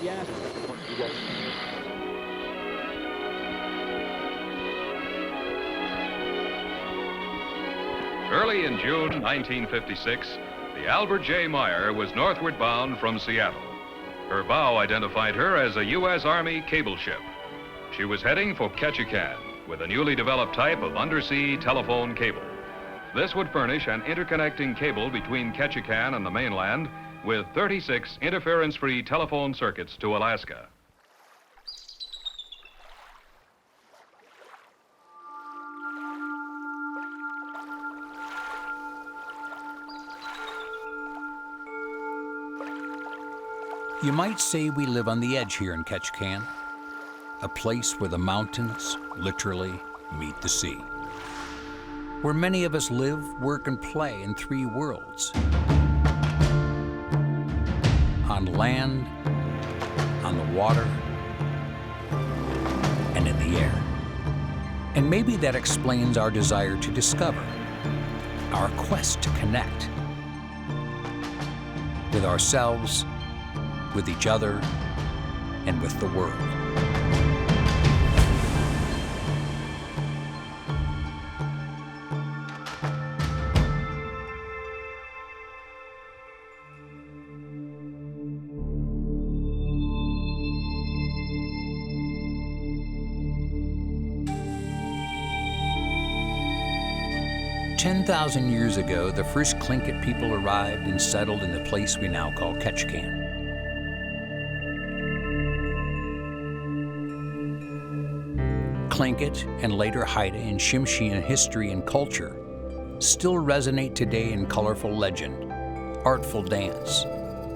Yes. Early in June 1956, the Albert J. Meyer was northward bound from Seattle. Her bow identified her as a U.S. Army cable ship. She was heading for Ketchikan with a newly developed type of undersea telephone cable. This would furnish an interconnecting cable between Ketchikan and the mainland with 36 interference-free telephone circuits to Alaska. You might say we live on the edge here in Ketchikan, a place where the mountains literally meet the sea, where many of us live, work, and play in three worlds: on land, on the water, and in the air. And maybe that explains our desire to discover, our quest to connect with ourselves, with each other, and with the world. "10,000 years ago, the first Tlingit people arrived and settled in the place we now call Ketchikan. Tlingit and later Haida and Tsimshian history and culture still resonate today in colorful legend, artful dance,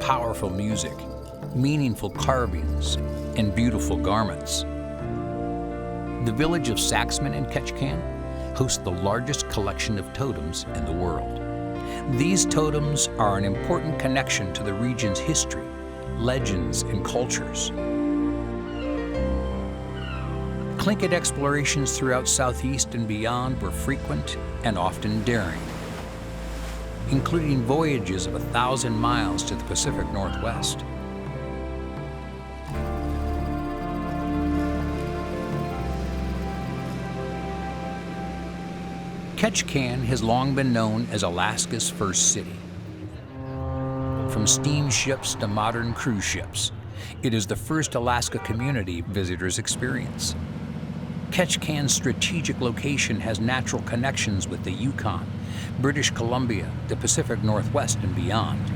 powerful music, meaningful carvings, and beautiful garments. The village of Saxman in Ketchikan hosts the largest collection of totems in the world. These totems are an important connection to the region's history, legends, and cultures. Tlingit explorations throughout Southeast and beyond were frequent and often daring, including voyages of 1,000 miles to the Pacific Northwest. Ketchikan has long been known as Alaska's first city. From steamships to modern cruise ships, it is the first Alaska community visitors experience. Ketchikan's strategic location has natural connections with the Yukon, British Columbia, the Pacific Northwest, and beyond.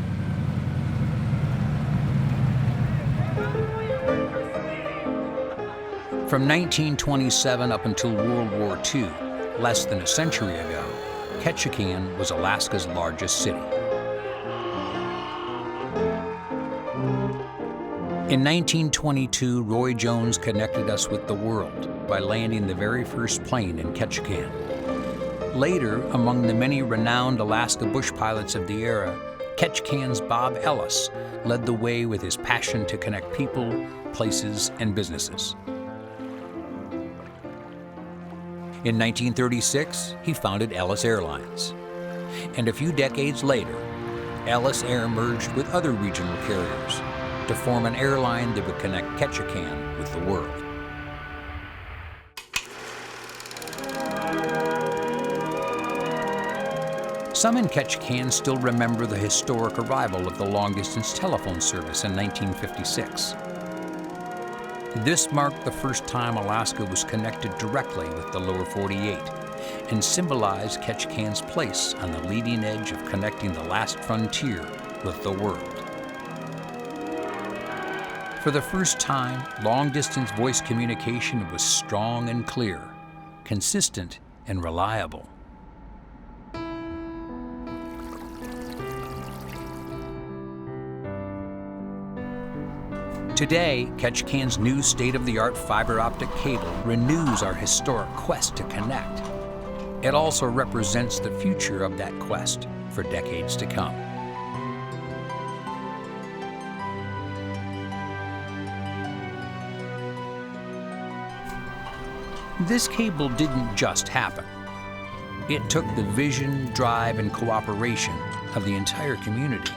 From 1927 up until World War II, less than a century ago, Ketchikan was Alaska's largest city. In 1922, Roy Jones connected us with the world by landing the very first plane in Ketchikan. Later, among the many renowned Alaska bush pilots of the era, Ketchikan's Bob Ellis led the way with his passion to connect people, places, and businesses. In 1936, he founded Ellis Airlines. And a few decades later, Ellis Air merged with other regional carriers to form an airline that would connect Ketchikan with the world. Some in Ketchikan still remember the historic arrival of the long-distance telephone service in 1956. This marked the first time Alaska was connected directly with the lower 48 and symbolized Ketchikan's place on the leading edge of connecting the last frontier with the world. For the first time, long-distance voice communication was strong and clear, consistent and reliable. Today, Ketchikan's new state-of-the-art fiber optic cable renews our historic quest to connect. It also represents the future of that quest for decades to come. This cable didn't just happen. It took the vision, drive, and cooperation of the entire community.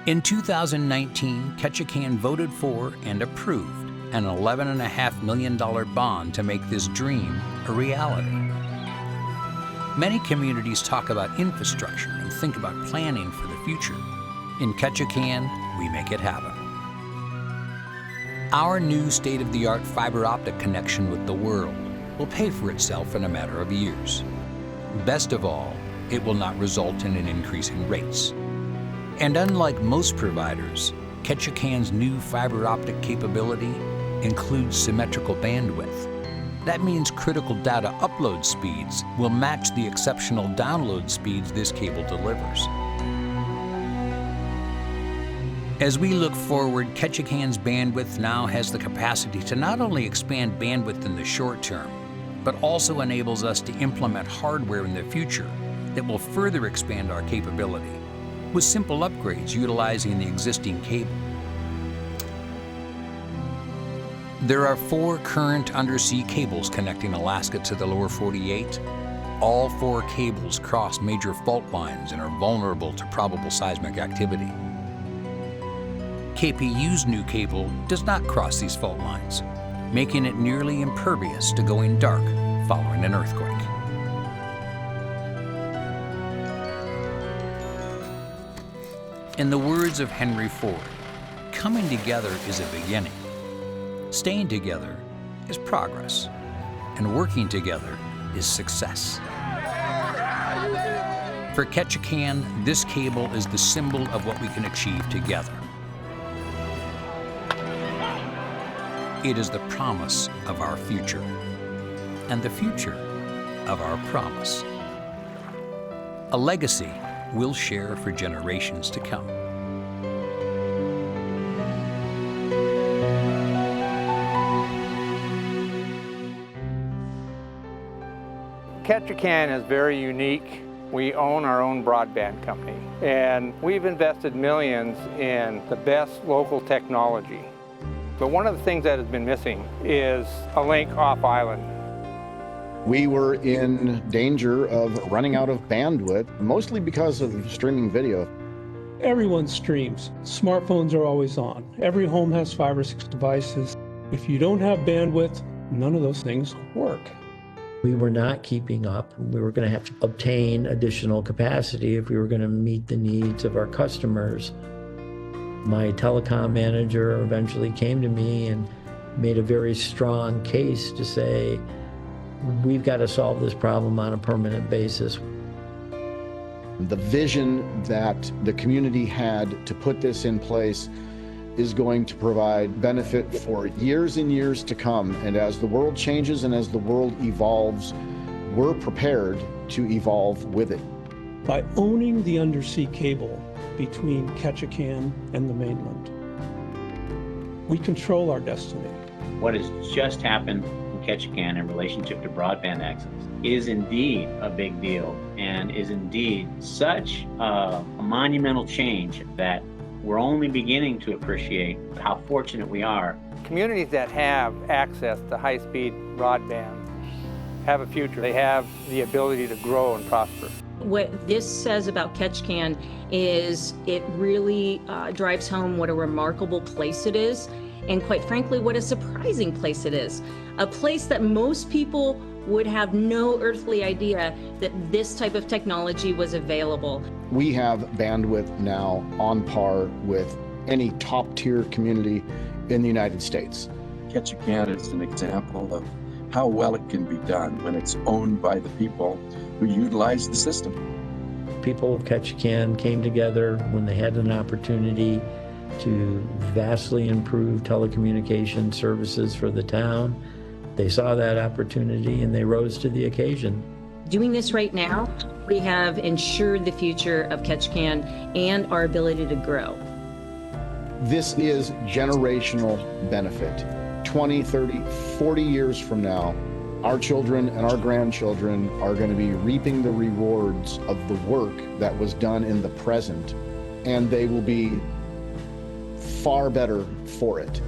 In 2019, Ketchikan voted for and approved an $11.5 million bond to make this dream a reality. Many communities talk about infrastructure and think about planning for the future. In Ketchikan, we make it happen. Our new state-of-the-art fiber optic connection with the world will pay for itself in a matter of years. Best of all, it will not result in an increase in rates. And unlike most providers, Ketchikan's new fiber optic capability includes symmetrical bandwidth. That means critical data upload speeds will match the exceptional download speeds this cable delivers. As we look forward, Ketchikan's bandwidth now has the capacity to not only expand bandwidth in the short term, but also enables us to implement hardware in the future that will further expand our capability, with simple upgrades utilizing the existing cable. There are 4 current undersea cables connecting Alaska to the lower 48. All 4 cables cross major fault lines and are vulnerable to probable seismic activity. KPU's new cable does not cross these fault lines, making it nearly impervious to going dark following an earthquake. In the words of Henry Ford, coming together is a beginning. Staying together is progress, and working together is success. For Ketchikan, this cable is the symbol of what we can achieve together. It is the promise of our future, and the future of our promise. A legacy we'll share for generations to come. Ketchikan is very unique. We own our own broadband company, and we've invested millions in the best local technology. But one of the things that has been missing is a link off island. We were in danger of running out of bandwidth, mostly because of streaming video. Everyone streams. Smartphones are always on. Every home has 5 or 6 devices. If you don't have bandwidth, none of those things work. We were not keeping up. We were going to have to obtain additional capacity if we were going to meet the needs of our customers. My telecom manager eventually came to me and made a very strong case to say, we've got to solve this problem on a permanent basis. The vision that the community had to put this in place is going to provide benefit for years and years to come. And as the world changes and as the world evolves, we're prepared to evolve with it. By owning the undersea cable between Ketchikan and the mainland, we control our destiny. What has just happened in Ketchikan in relationship to broadband access is indeed a big deal, and is indeed such a monumental change that we're only beginning to appreciate how fortunate we are. Communities that have access to high-speed broadband have a future. They have the ability to grow and prosper. What this says about Ketchikan is it really drives home what a remarkable place it is, and quite frankly, what a surprising place it is. A place that most people would have no earthly idea that this type of technology was available. We have bandwidth now on par with any top-tier community in the United States. Ketchikan is an example of how well it can be done when it's owned by the people who utilize the system. People of Ketchikan came together when they had an opportunity to vastly improve telecommunication services for the town. They saw that opportunity and they rose to the occasion. Doing this right now, we have ensured the future of Ketchikan and our ability to grow. This is generational benefit. 20, 30, 40 years from now, our children and our grandchildren are going to be reaping the rewards of the work that was done in the present, and they will be far better for it.